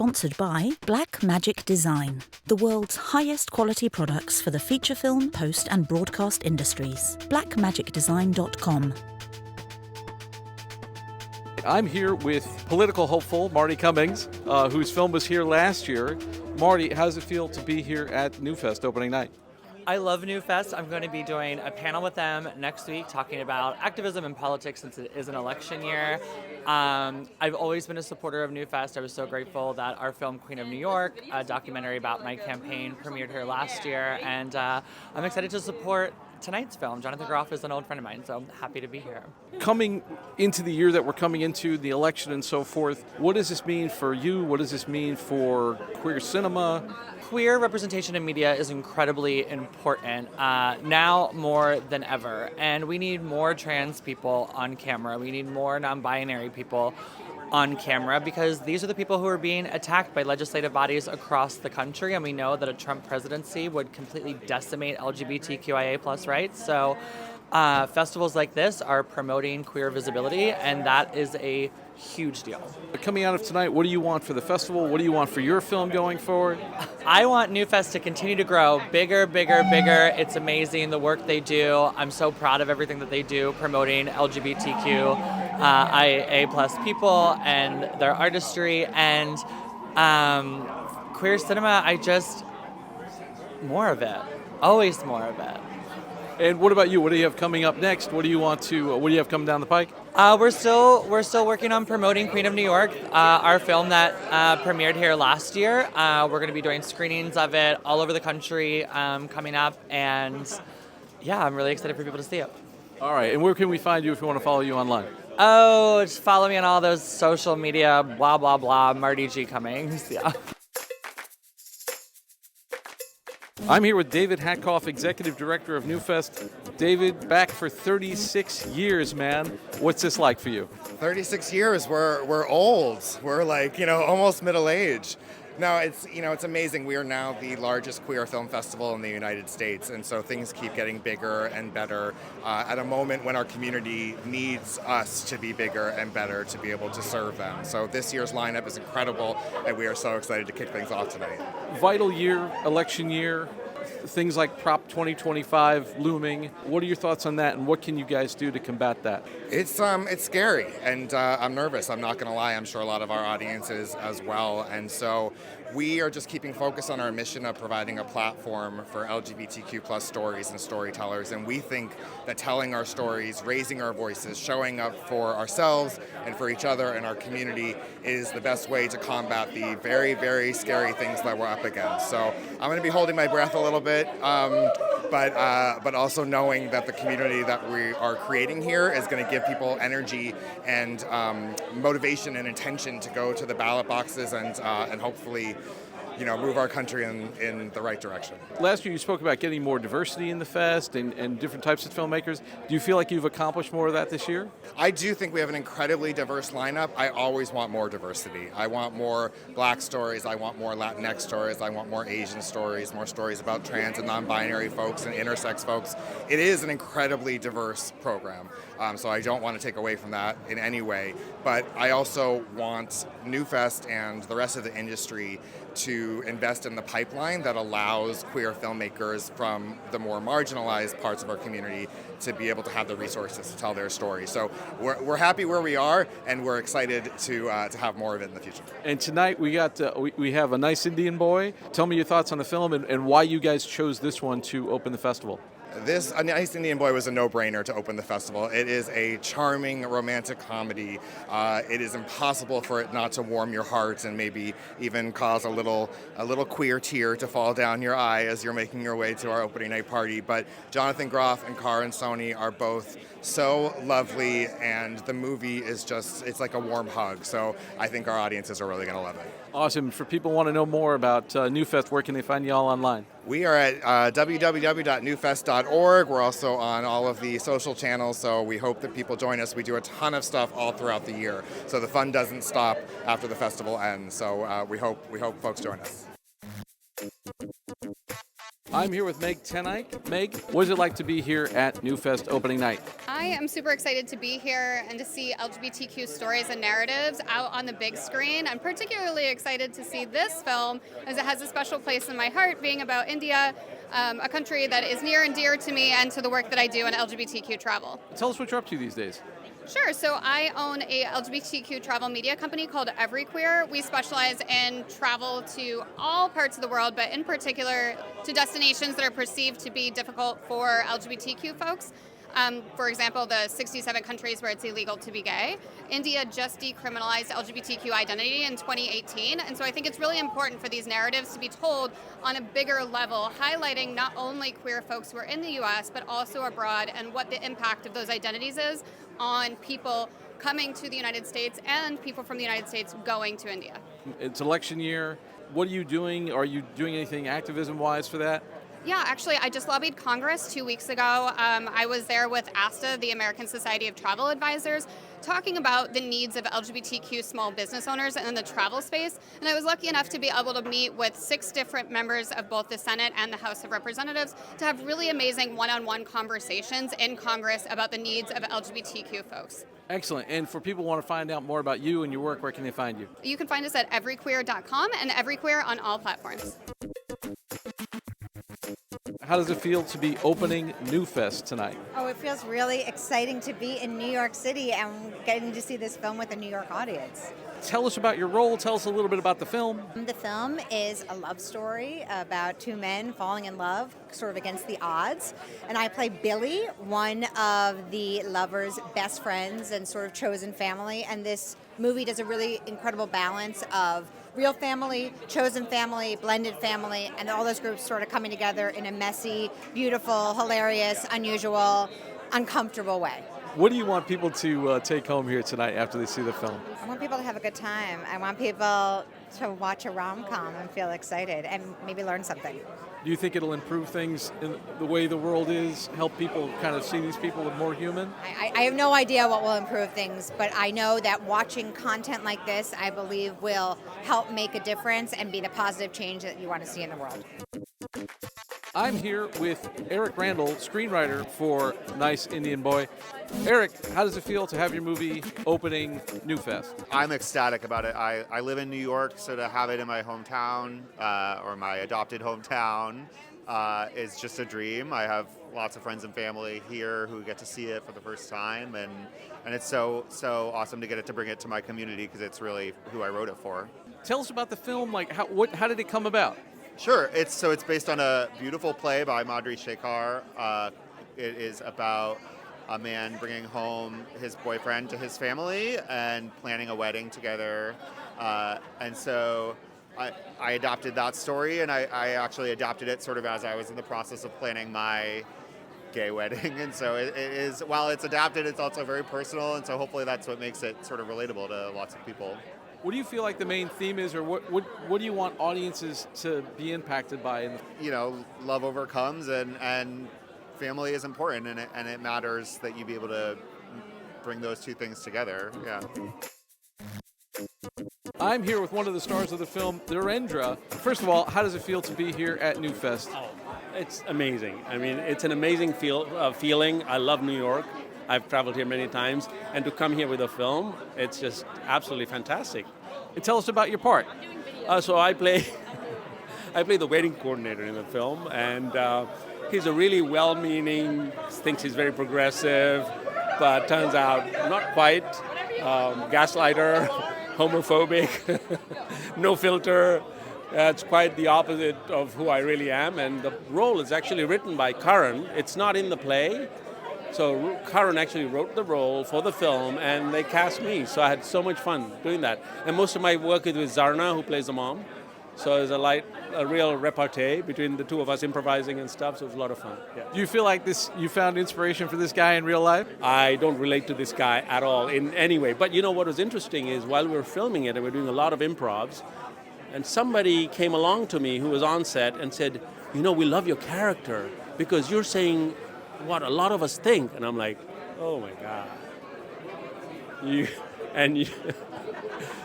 Sponsored by Black Magic Design, the world's highest quality products for the feature film, post and broadcast industries. blackmagicdesign.com. I'm here with political hopeful Marti Cummings, whose film was here last year. Marti, how does it feel to be here at NewFest opening night? I love NewFest. I'm going to be doing a panel with them next week talking about activism and politics since it is an election year. I've always been a supporter of NewFest. I was so grateful that our film Queen of New York, a documentary about my campaign, premiered here last year. And I'm excited to support tonight's film. Jonathan Groff is an old friend of mine, so I'm happy to be here. Coming into the year that we're coming into, the election and so forth, what does this mean for you? What does this mean for queer cinema? Queer representation in media is incredibly important, now more than ever. And we need more trans people on camera. We need more non-binary people on camera because these are the people who are being attacked by legislative bodies across the country. And we know that a Trump presidency would completely decimate LGBTQIA plus rights. So festivals like this are promoting queer visibility, and that is a huge deal. Coming out of tonight, what do you want for the festival? What do you want for your film going forward? I want NewFest to continue to grow bigger, bigger, bigger. It's amazing the work they do. I'm so proud of everything that they do promoting LGBTQIA plus people and their artistry and queer cinema. More of it. Always more of it. And what about you? What do you have coming up next? What do you have coming down the pike? We're still working on promoting Queen of New York, our film that premiered here last year. We're going to be doing screenings of it all over the country coming up, and yeah, I'm really excited for people to see it. All right, and where can we find you if we want to follow you online? Oh, just follow me on all those social media, blah, blah, blah, Marti G. Cummings, yeah. I'm here with David Hatkoff, Executive Director of NewFest. David, back for 36 years, man. What's this like for you? 36 years, we're old. We're almost middle age. No, it's amazing. We are now the largest queer film festival in the United States, and so things keep getting bigger and better at a moment when our community needs us to be bigger and better to be able to serve them. So this year's lineup is incredible, and we are so excited to kick things off tonight. Vital year, election year, things like Prop 2025 looming. What are your thoughts on that, and what can you guys do to combat that? It's scary, and I'm nervous. I'm not going to lie. I'm sure a lot of our audience is as well, and so we are just keeping focus on our mission of providing a platform for LGBTQ plus stories and storytellers, and we think that telling our stories, raising our voices, showing up for ourselves and for each other and our community is the best way to combat the very, very scary things that we're up against. So I'm going to be holding my breath a little bit, but also knowing that the community that we are creating here is going to give people energy and motivation and intention to go to the ballot boxes and hopefully move our country in the right direction. Last year you spoke about getting more diversity in the fest and different types of filmmakers. Do you feel like you've accomplished more of that this year? I do think we have an incredibly diverse lineup. I always want more diversity. I want more Black stories. I want more Latinx stories. I want more Asian stories, more stories about trans and non-binary folks and intersex folks. It is an incredibly diverse program, so I don't want to take away from that in any way. But I also want NewFest and the rest of the industry to invest in the pipeline that allows queer filmmakers from the more marginalized parts of our community to be able to have the resources to tell their story. So we're happy where we are, and we're excited to have more of it in the future. And tonight we have A Nice Indian Boy. Tell me your thoughts on the film and why you guys chose this one to open the festival. This A Nice Indian Boy was a no-brainer to open the festival. It is a charming romantic comedy. It is impossible for it not to warm your heart and maybe even cause a little queer tear to fall down your eye as you're making your way to our opening night party. But Jonathan Groff and Karan Soni are both so lovely, and the movie is it's like a warm hug. So I think our audiences are really going to love it. Awesome. For people who want to know more about NewFest, where can they find y'all online? We are at www.newfest.org. We're also on all of the social channels, so we hope that people join us. We do a ton of stuff all throughout the year, so the fun doesn't stop after the festival ends. So we hope folks join us. I'm here with Meg Ten Eyck. Meg, what is it like to be here at NewFest opening night? I am super excited to be here and to see LGBTQ stories and narratives out on the big screen. I'm particularly excited to see this film as it has a special place in my heart, being about India, a country that is near and dear to me and to the work that I do in LGBTQ travel. Tell us what you're up to these days. Sure. So I own a LGBTQ travel media company called Everyqueer. We specialize in travel to all parts of the world, but in particular to destinations that are perceived to be difficult for LGBTQ folks. For example, the 67 countries where it's illegal to be gay. India just decriminalized LGBTQ identity in 2018, and so I think it's really important for these narratives to be told on a bigger level, highlighting not only queer folks who are in the U.S., but also abroad, and what the impact of those identities is on people coming to the United States and people from the United States going to India. It's election year. What are you doing? Are you doing anything activism-wise for that? Yeah, actually, I just lobbied Congress 2 weeks ago. I was there with ASTA, the American Society of Travel Advisors, talking about the needs of LGBTQ small business owners in the travel space. And I was lucky enough to be able to meet with 6 different members of both the Senate and the House of Representatives to have really amazing one-on-one conversations in Congress about the needs of LGBTQ folks. Excellent. And for people who want to find out more about you and your work, where can they find you? You can find us at everyqueer.com and Everyqueer on all platforms. How does it feel to be opening NewFest tonight? Oh, it feels really exciting to be in New York City and getting to see this film with a New York audience. Tell us about your role. Tell us a little bit about the film. The film is a love story about 2 men falling in love, sort of against the odds. And I play Billy, one of the lover's best friends and sort of chosen family. And this movie does a really incredible balance of real family, chosen family, blended family, and all those groups sort of coming together in a messy, beautiful, hilarious, unusual, uncomfortable way. What do you want people to take home here tonight after they see the film? I want people to have a good time. I want people to watch a rom-com and feel excited and maybe learn something. Do you think it'll improve things in the way the world is, help people kind of see these people as more human? I have no idea what will improve things, but I know that watching content like this, I believe, will help make a difference and be the positive change that you want to see in the world. I'm here with Eric Randall, screenwriter for Nice Indian Boy. Eric, how does it feel to have your movie opening NewFest? I'm ecstatic about it. I live in New York, so to have it in my hometown, or my adopted hometown, is just a dream. I have lots of friends and family here who get to see it for the first time, and it's so awesome to get it to bring it to my community because it's really who I wrote it for. Tell us about the film. Like, how did it come about? Sure. It's based on a beautiful play by Madhuri Shekhar. It is about a man bringing home his boyfriend to his family and planning a wedding together. And so I adopted that story, and I actually adapted it sort of as I was in the process of planning my gay wedding. And so it is, while it's adapted, it's also very personal, and so hopefully that's what makes it sort of relatable to lots of people. What do you feel like the main theme is, or what do you want audiences to be impacted by? You know, love overcomes, and family is important, and it matters that you be able to bring those two things together. Yeah. I'm here with one of the stars of the film, Dhirendra. First of all, how does it feel to be here at NewFest? Oh, it's amazing. I mean, it's an amazing feeling. I love New York. I've traveled here many times, and to come here with a film, it's just absolutely fantastic. And tell us about your part. So I play the wedding coordinator in the film, and he's a really well-meaning, thinks he's very progressive, but turns out not quite. Gaslighter, homophobic, no filter. It's quite the opposite of who I really am, and the role is actually written by Karan. It's not in the play. So Karan actually wrote the role for the film, and they cast me. So I had so much fun doing that. And most of my work is with Zarna, who plays the mom. So it's a real repartee between the two of us improvising and stuff. So it was a lot of fun. Yeah. Do you feel like you found inspiration for this guy in real life? I don't relate to this guy at all in any way. But you know what was interesting is while we were filming it and we were doing a lot of improvs, and somebody came along to me who was on set and said, you know, we love your character because you're saying what a lot of us think. And I'm like, oh my God.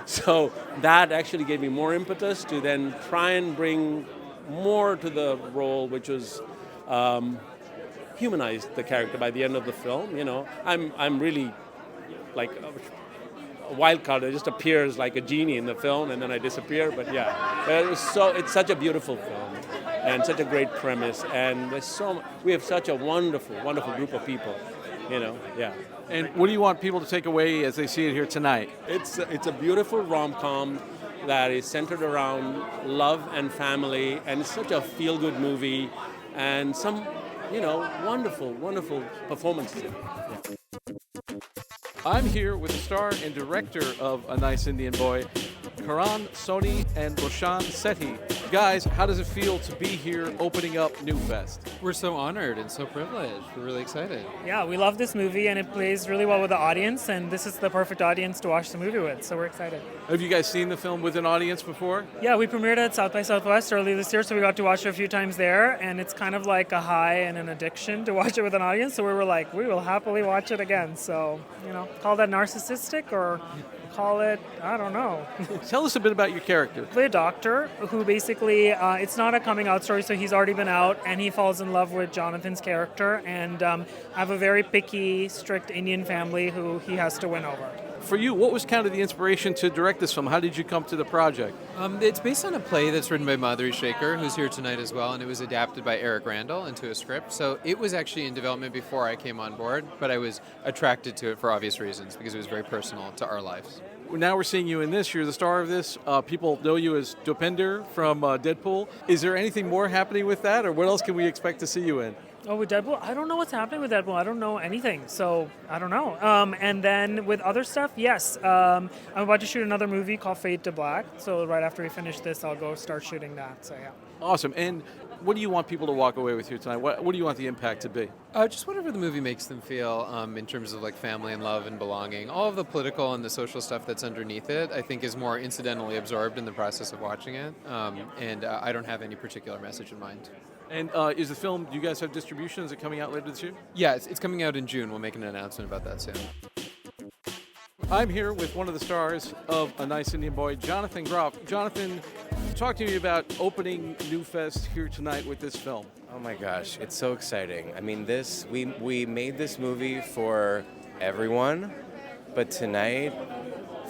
So that actually gave me more impetus to then try and bring more to the role, which was humanized the character by the end of the film. You know, I'm really like a wild card that just appears like a genie in the film and then I disappear. But yeah, it's such a beautiful film and such a great premise, and we have such a wonderful group of people. You know, yeah. And what do you want people to take away as they see it here tonight? It's a beautiful rom-com that is centered around love and family, and it's such a feel-good movie, and some, you know, wonderful performances. I'm here with the star and director of A Nice Indian Boy, Karan Soni and Roshan Sethi. Guys, how does it feel to be here opening up NewFest? We're so honored and so privileged. We're really excited. Yeah, we love this movie and it plays really well with the audience, and this is the perfect audience to watch the movie with, so we're excited. Have you guys seen the film with an audience before? Yeah, we premiered at South by Southwest earlier this year, so we got to watch it a few times there, and it's kind of like a high and an addiction to watch it with an audience, so we were like, we will happily watch it again. So, you know, call that narcissistic or call it, I don't know. Tell us a bit about your character. I play a doctor who basically, it's not a coming out story, so he's already been out, and he falls in love with Jonathan's character, and I have a very picky, strict Indian family who he has to win over. For you, what was kind of the inspiration to direct this film? How did you come to the project? It's based on a play that's written by Marti Cummings, who's here tonight as well, and it was adapted by Eric Randall into a script. So it was actually in development before I came on board, but I was attracted to it for obvious reasons, because it was very personal to our lives. Now we're seeing you in this. You're the star of this. People know you as Dopinder from Deadpool. Is there anything more happening with that, or what else can we expect to see you in? Oh, with Deadpool? I don't know what's happening with Deadpool. I don't know anything, so I don't know. And then with other stuff, yes. I'm about to shoot another movie called Fade to Black, so right after we finish this, I'll go start shooting that, so yeah. Awesome. And what do you want people to walk away with here tonight? What do you want the impact to be? Just whatever the movie makes them feel in terms of like family and love and belonging. All of the political and the social stuff that's underneath it, I think, is more incidentally absorbed in the process of watching it. And I don't have any particular message in mind. And is the film, do you guys have distribution? Is it coming out later this year? Yeah, it's coming out in June. We'll make an announcement about that soon. I'm here with one of the stars of A Nice Indian Boy, Jonathan Groff. Jonathan, talk to me about opening NewFest here tonight with this film. Oh my gosh, it's so exciting. I mean, we made this movie for everyone, but tonight,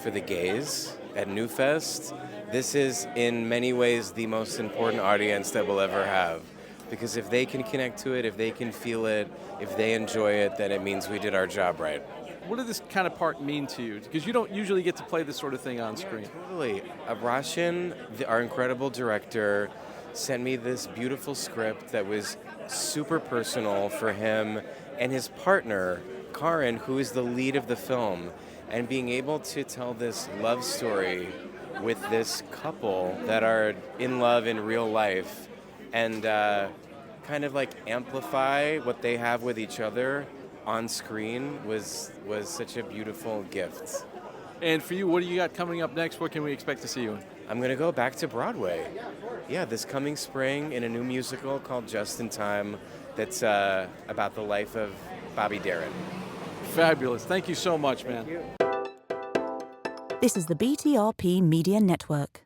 for the gays at NewFest, this is in many ways the most important audience that we'll ever have. Because if they can connect to it, if they can feel it, if they enjoy it, then it means we did our job right. What does this kind of part mean to you? Because you don't usually get to play this sort of thing on screen. Totally. Roshan, our incredible director, sent me this beautiful script that was super personal for him and his partner, Karan, who is the lead of the film. And being able to tell this love story with this couple that are in love in real life and kind of like amplify what they have with each other on screen was such a beautiful gift. And for you, what do you got coming up next? What can we expect to see you in? I'm going to go back to Broadway. Yeah, this coming spring in a new musical called Just in Time that's about the life of Bobby Darin. Fabulous. Thank you so much, man. This is the BTRP Media Network.